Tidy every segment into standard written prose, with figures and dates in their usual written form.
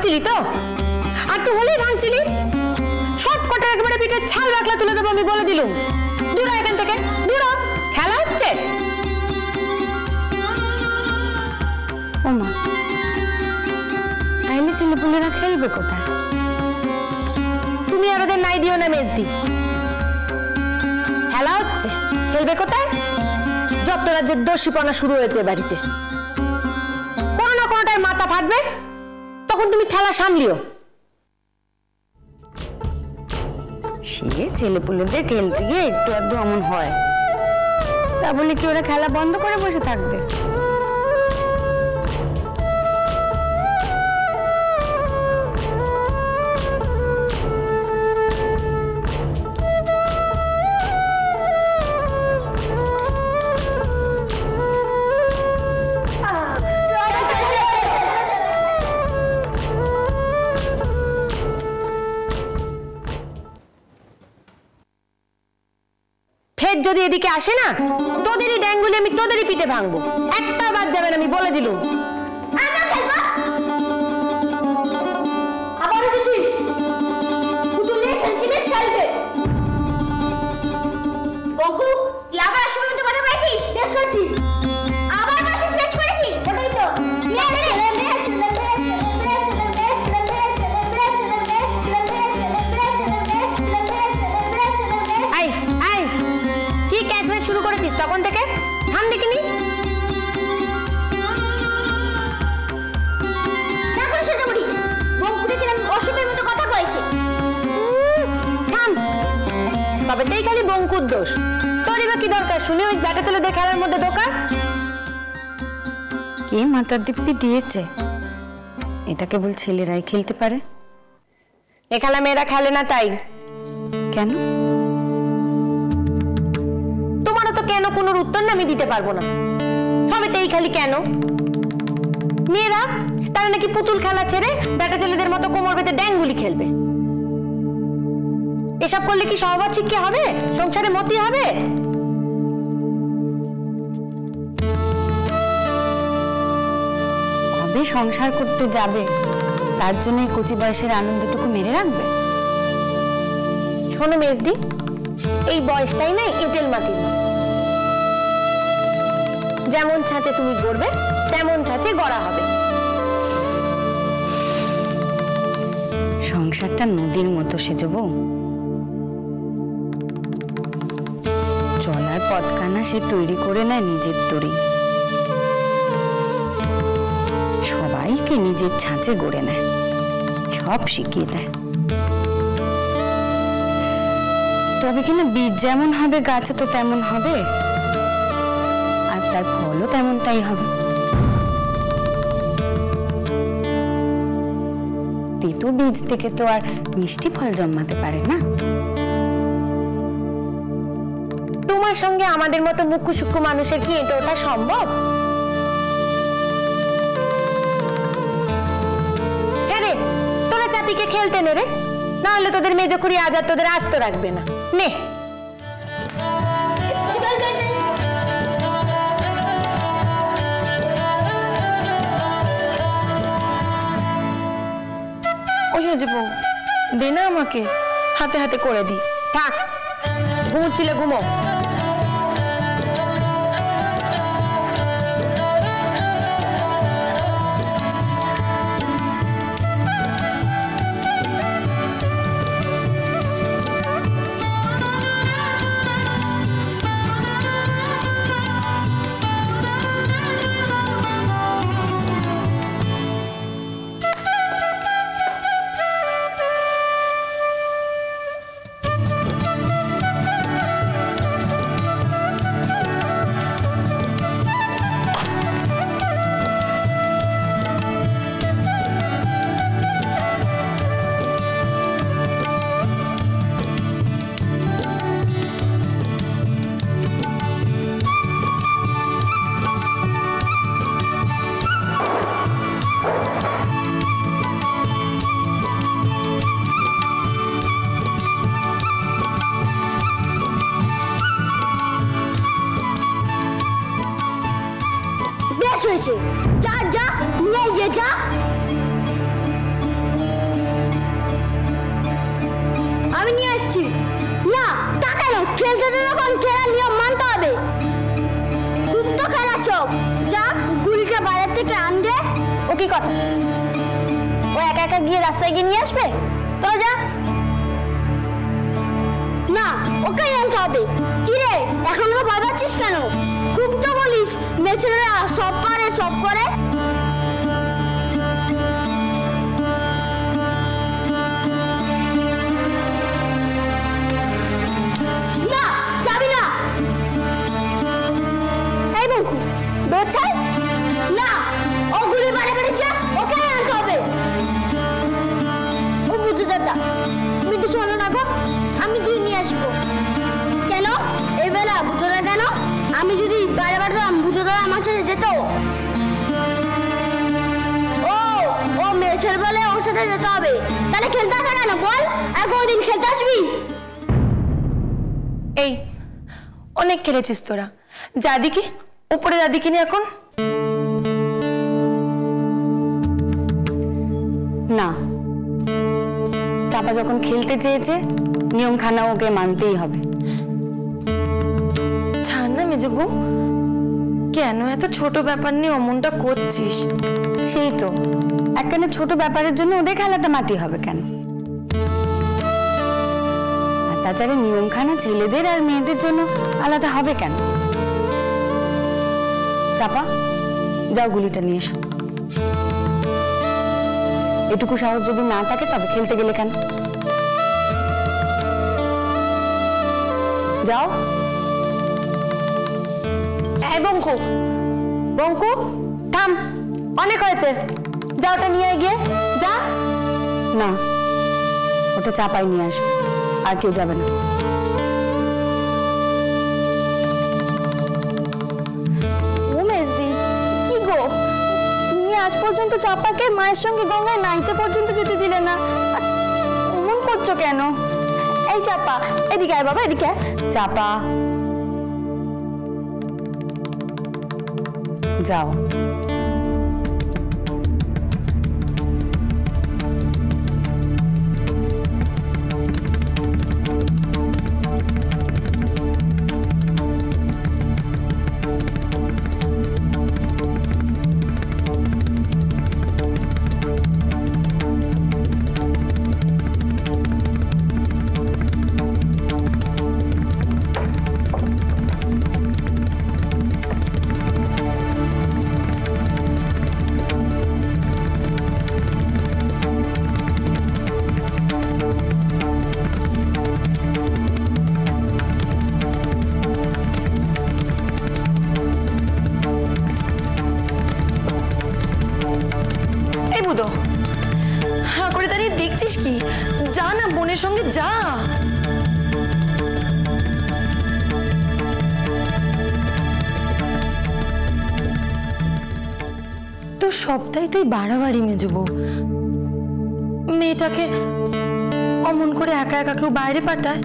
ভাঙছিলি তো? আর তুই হলেই ভাঙছিলি, সব কটা একবারে পিঠে ছাল রাখলা তুলে দেবো আমি বলে দিলুম। দূর এখান থেকে, দূর। খেলা হচ্ছে। ও মা, তাইলে ছেলেপুলেরা খেলবে কোথায়? তুমি আর ওদের নাই দিও না মেজদি। খেলা হচ্ছে, খেলবে কোথায়? যত রাজ্যের দোষীপনা শুরু হয়েছে বাড়িতে, কোনো না কোনোটায় মাথা ফাটবে, তখন তুমি খেলা সামলিও। সে ছেলেপুলেদের খেলতে গিয়ে একটু আধটু অমন হয়, তা বলে কি ওরা খেলা বন্ধ করে বসে থাকবে? যদি এদিকে আসে না, তোদেরই ড্যাঙ্গুলি আমি তোদেরই পিঠে ভাঙবো, একটা বাদ যাবে না আমি বলে দিলুম। আবার এসেছিস? পুতুল নিয়ে খেলছিলিস খেলবে। বকু, তুই আবার আসলে মতো কথা বলছিস? বেশ করছি। আবার বলছিস বেশ করেছি? ওটাই তো। শুরু করেছিস তখন থেকে? থাম দেখিনি। দেখো সোজাবুড়ি, বঙ্কুরে কিরম অসুখের মতো কথা কইছে। থাম, বাবাতেই খালি বঙ্কুর দোষ। তোরই বা কি দরকার শুনে ওই ব্যাটা ছেলেদের খেলার মধ্যে দোকান? কে মাথার দিব্যি দিয়েছে এটা কেবল ছেলেরাই খেলতে পারে? এ খেলা মেয়েরা খেলে না তাই? কেন? কেন কোনো উত্তর না আমি দিতে পারবো না। সবেতেই খালি কেন? মেয়েরা তারা নাকি পুতুল খেলা ছেড়ে বেটা ছেলেদের মতো কোমর বেঁধে ড্যাঙ্গুলি খেলবে। এসব করলে কি সহবাদ শিক্ষা হবে? সংসারে মতি হবে? কবে সংসার করতে যাবে তার জন্য কচি বয়সের আনন্দটুকু মেরে রাখবে? শোনো মেজদি, এই বয়সটাই না এঁটেল মাটির মতো, যেমন ছাঁচে তুমি গড়বে তেমন ছাঁচে গড়া হবে। সংসারটা নদীর মতো সেজবো, চলার পথখানা সে তৈরি করে নেয় নিজের তরি, সবাইকে নিজের ছাঁচে গড়ে নেয়, সব শিখিয়ে দেয়। তবে কিনা বীজ যেমন হবে গাছও তো তেমন হবে, তার ফলও তেমনটাই হবে। তেতো বীজ থেকে তো আর মিষ্টি ফল জন্মাতে পারে না। তোমার সঙ্গে আমাদের মতো মুখ্য সূক্ষ্ম মানুষের কি এটা ওটা সম্ভব? হ্যাঁ রে, তোরা চাপিকে খেলতে নে রে, না হলে তোদের মেজখুড়ি আজ আর তোদের আস্ত রাখবে না। নে দে না আমাকে, হাতে হাতে করে দি। থাক, ঘুমোচ্ছিলে ঘুমো। হয়েছে, যা যা নিয়ে গিয়ে যা। এসেছে যখন খেলার নিয়ম মানতে হবে। খুব তো খেলা সব, যা গুলিটা বাইরে থেকে আনবে। ও কি কথা, ও একা একা গিয়ে রাস্তায় গিয়ে নিয়ে আসবে? তোরা যা। না, ওকেই আনতে হবে। কি রে, এখনো ভয় পাচ্ছিস কেন? খুব তো বলিস মেছেরা সব পারে, সব করে। না, যাবি না। এই বঙ্কু, দৌড় ছাড়। না, ও গুলি মারে মেরেছে, ওকেই আনতে হবে। ও বুঝে দাদা, মিঠু চলো না গো, আমি গিয়ে নিয়ে আসবো। কেন এই বেলা বুঝোরা কেন? আমি যদি বাইরে বাড়তাম বুঝোরা আমার সাথে যেত। ও মেয়েছের বলে ওর সাথে যেতে হবে। তাহলে খেলতে আসা কেন বল? আর কোনদিন খেলতে আসবি? এই অনেক খেলেছিস তোরা, যা দিকে উপরে দাদিকে নিয়ে এখন। না, চাপা যখন খেলতে চেয়েছে নিয়ম খানা ওকে মানতেই হবে। ছাড় না মেজবু, কেন এত ছোট ব্যাপার নিয়ে অমনটা করছিস? সেই তো, একখানে ছোট ব্যাপারের জন্য ওদের খেলাটা মাটি হবে কেন? আর তাছাড়া নিয়ম খানা ছেলেদের আর মেয়েদের জন্য আলাদা হবে কেন? চাপা, যাও গুলিটা নিয়ে এসো। এটুকু সাহস যদি না থাকে তবে খেলতে গেলে কেন? যাও। এই বঙ্কু, বঙ্কু থাম, অনেক হয়েছে, যা ওটা নিয়ে গিয়ে যা। না, ওটা চাপাই নিয়ে আসবে, আর কেউ যাবে না। ও মেজদি, কি গো, তুমি আজ পর্যন্ত চাপাকে মায়ের সঙ্গে গঙ্গায় নাইতে পর্যন্ত যেতে দিলে না, এমন করছো কেন? এই চাপা, এদিকে আয় বাবা, এদিকে আয়। চাপা, যাও। হ্যাঁ করে দাঁড়িয়ে দেখছিস কি? যা না, বোনের সঙ্গে যা। তো সবটাই তাই বাড়াবাড়ি মেজবো। মেয়েটাকে অমন করে একা একা কেউ বাইরে পাঠায়?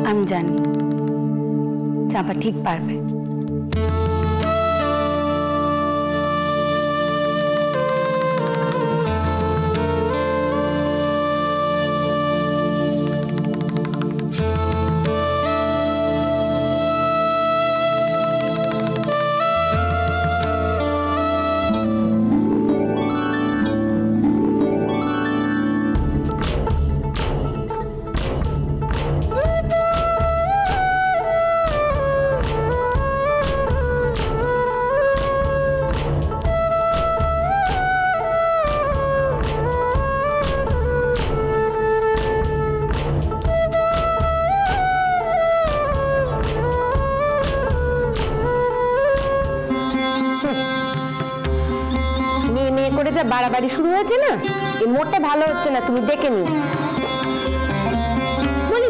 আমি জানি চাপা ঠিক পারবে। বাড়াবাড়ি শুরু হয়েছে না, এই মোটে ভালো হচ্ছে না, তুমি দেখে নিও। বলি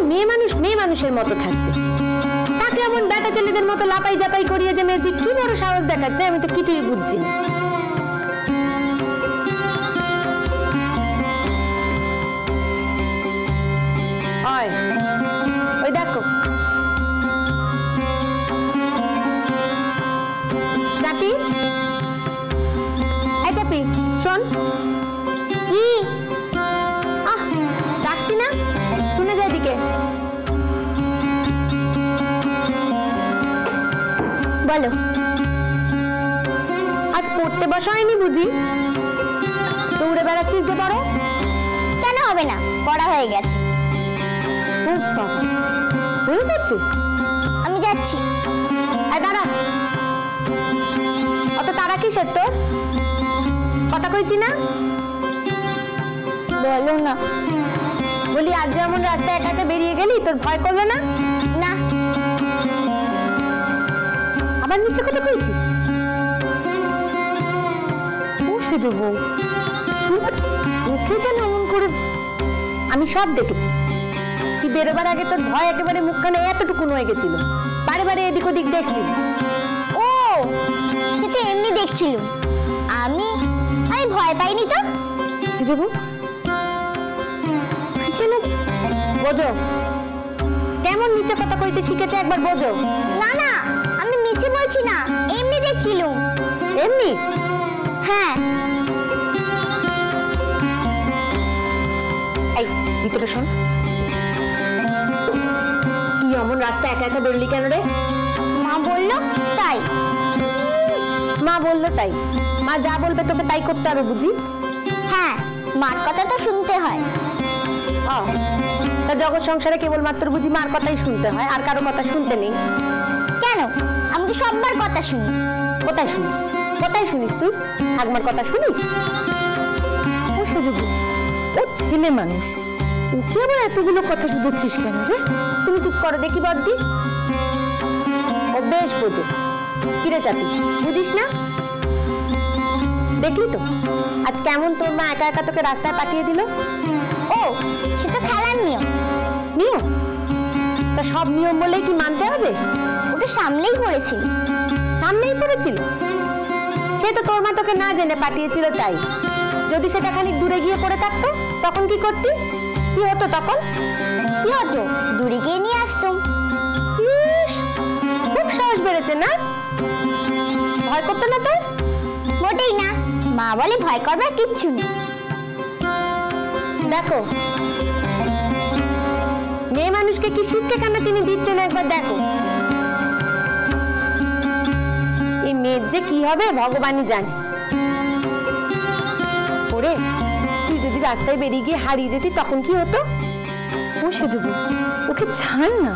মেয়ে মানুষের মতো থাকবে, তাকে এমন বেটা ছেলেদের মতো লাপাই জাপাই করিয়ে যে মেয়েটি কি বড় সাহস দেখাচ্ছে, আমি তো কিছুই বুঝছি না। ওই দেখো চাপি, এই চাপি বলো। আজ পড়তে বসা হয়নি বুঝি? দৌড়ে বেড়াচ্ছিস যে বড়? কেন হবে না, পড়া হয়ে গেছে। হয়ে গেছে? আমি যাচ্ছি। দাঁড়া, অত তারা কিসের তোর? কথা কইছি না? বলো না। বলি আজ যেমন রাস্তায় একা একা বেরিয়ে গেলি, তোর ভয় করলো না? না। আবার নিচে কথা কইছি? ও সেজো বউ, মুখে কেন এমন করে? আমি সব দেখেছি। তুই বেরোবার আগে তোর ভয় একেবারে মুখখানে এতটুকুন হয়ে গেছিল, বারে বারে এদিক ওদিক দেখছি। ও সে তো এমনি দেখছিল, আমি আমি ভয় পাইনি তো। সেজো বউ কেন বোঝো? কেমন নিচে কথা কইতে শিখেছে একবার বোঝো। না না, আমি নিচে বলছি না, এমনি দেখছিল। এমনি? হ্যাঁ। এই ভিতরে শোন, তুই এমন রাস্তা একা একা বেরলি কেন রে? মা বললো তাই। মা বললো তাই? মা যা বলবে তোকে তাই করতে হবে বুঝি? হ্যাঁ, মার কথা তো শুনতে হয়। তা জগৎ সংসারে কেবলমাত্র বুঝি মার কথাই শুনতে হয়, আর কারো কথা শুনতে নেই? কেন? আমি তো সবার কথা শুনি। কোথায় শুনিস? কোথায় শুনিস তুই? ঠাকমার কথা শুনিস? ও সুযোগ, ও ছেলে মানুষ, ওকে আবার এতগুলো কথা শুধুচ্ছিস কেন রে? তুমি চুপ করো দেখি বড়দি। ও বেশ বোঝে। কিরে চাতি, বুঝিস না? দেখলি তো আজ কেমন তোর মা একা একা তোকে রাস্তায় পাঠিয়ে দিল। ও সে তো খেলার নিয়ম। নিয়ম? তা সব নিয়ম বলেই কি মানতে হবে? ওটা সামনেই পড়েছিল। সামনেই পড়েছিল? সে তো তোর মা তোকে না জেনে পাঠিয়েছিল তাই। যদি সেটা খানিক দূরে গিয়ে পড়ে থাকতো তখন কি করতি? কি হতো তখন? কি হতো? দূরে গিয়ে নিয়ে আসতাম। ইস, খুব সাহস বেড়েছে না? ভয় করতো না তোর? মোটেই না, মা বলে ভয় করবার কিচ্ছু নেই। দেখো মেয়ে মানুষকে কি শিক্ষা কেন তিনি দিচ্ছেন একবার দেখো। এই মেয়ের যে কি হবে ভগবানই জানে। ওরে, তুই যদি রাস্তায় বেরিয়ে গিয়ে হারিয়ে যেতি তখন কি হতো? ও সেজব, ওকে ছাড় না।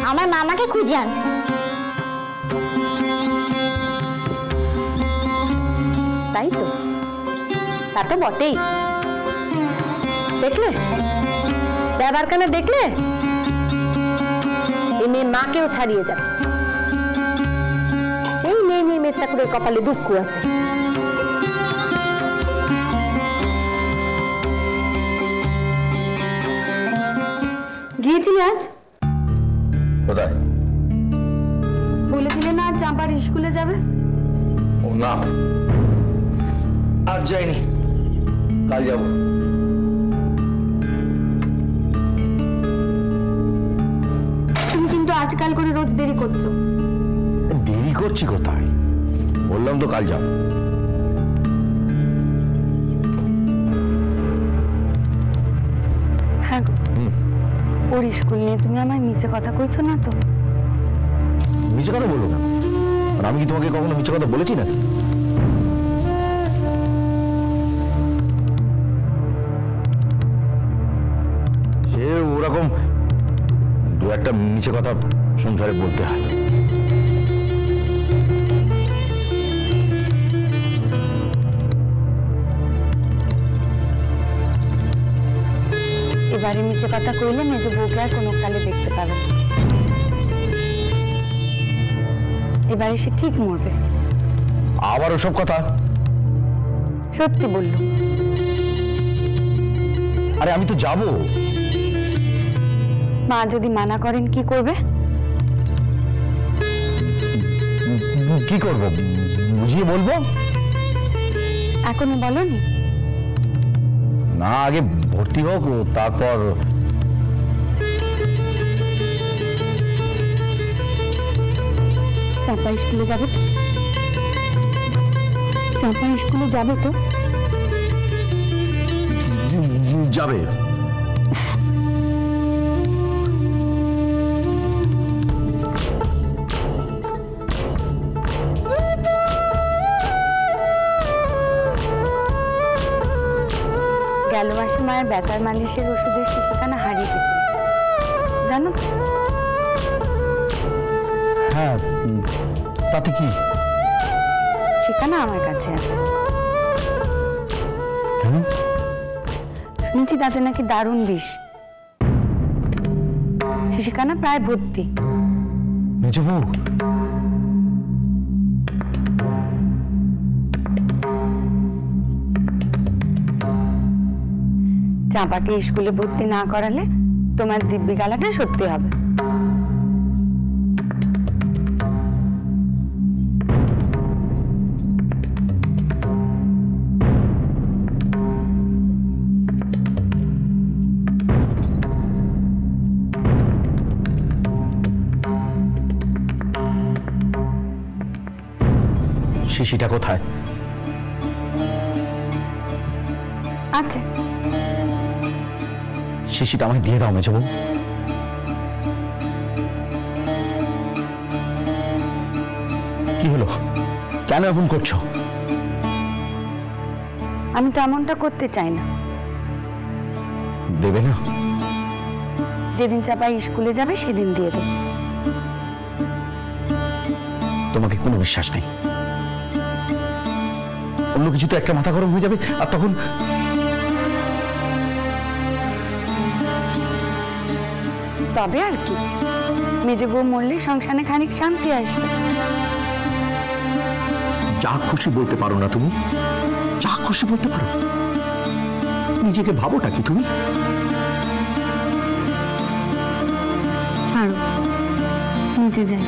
আমার মামাকে খুঁজান। তাই তো, তা তো বটেই। দেখলে ব্যবহার কেন? দেখলে এই মেয়ে মাকেও ছাড়িয়ে যাবে। এই মেয়ে নিয়ে মেয়ে চাকুরের কপালে দুঃখ আছে। গিয়েছিলে আজ? কোথায়? বলেছিলে না আজ চাম্পার স্কুলে যাবে? ও না, আর যাইনি, কাল যাব। তুমি কিন্তু আজকাল করে রোজ দেরি করছো। দেরি করছি কোথায়? বললাম তো কাল যাব। হ্যাঁ গো, ওর স্কুল নিয়ে তুমি আমায় মিছে কথা কইছো না তো? মিছে কথা বলবো কেন? আর আমি কি তোমাকে কখনো মিছে কথা বলেছি নাকি? সে ওরকম দু একটা মিছে কথা সংসারে বলতে হয়। এবারে মিছে কথা কইলে মেজো বউকে আর কোনো কালে দেখতে পাবে না। এবারে সে ঠিক মরবে। আবার ওসব কথা? সত্যি বললো। আরে আমি তো যাব। মা যদি মানা করেন কি করবে? কি করব? বুঝিয়ে বলবো। এখনো বলনি? না, আগে ভর্তি হোক, তারপর। চাপা স্কুলে যাবে তো? চাপা স্কুলে যাবে তো? যাবে। মায়ের ব্যথার মালিশের ওষুধের শিশিখানা হারিয়ে গেছে, জানো তো? হ্যাঁ, তাতে কি? সেখানে আমার কাছে আছে। কেন? শুনেছি তাতে নাকি দারুণ বিষ। শিশিখানা প্রায় ভর্তি। মেজো বউ, চাঁপাকে স্কুলে ভর্তি না করালে তোমার দিব্যি গালাটা সত্যি হবে। শিশিটা কোথায়? আচ্ছা, শিশিটা আমায় দিয়ে দাও মেজো বউ। কি হলো, কেন এমন করছো? আমি তো এমনটা করতে চাই না। দেবে না? যেদিন চাপা স্কুলে যাবে সেদিন দিয়ে দেবো। তোমাকে কোনো বিশ্বাস নেই। অন্য কিছু তো একটা মাথা গরম হয়ে যাবে, আর তখন তবে আর কি, মেজো বউ মরলে সংসারে খানিক শান্তি আসবে। যা খুশি বলতে পারো না তুমি? যা খুশি বলতে পারো? নিজেকে ভাবোটা কি তুমি? ছাড়ো, নিতে যাই।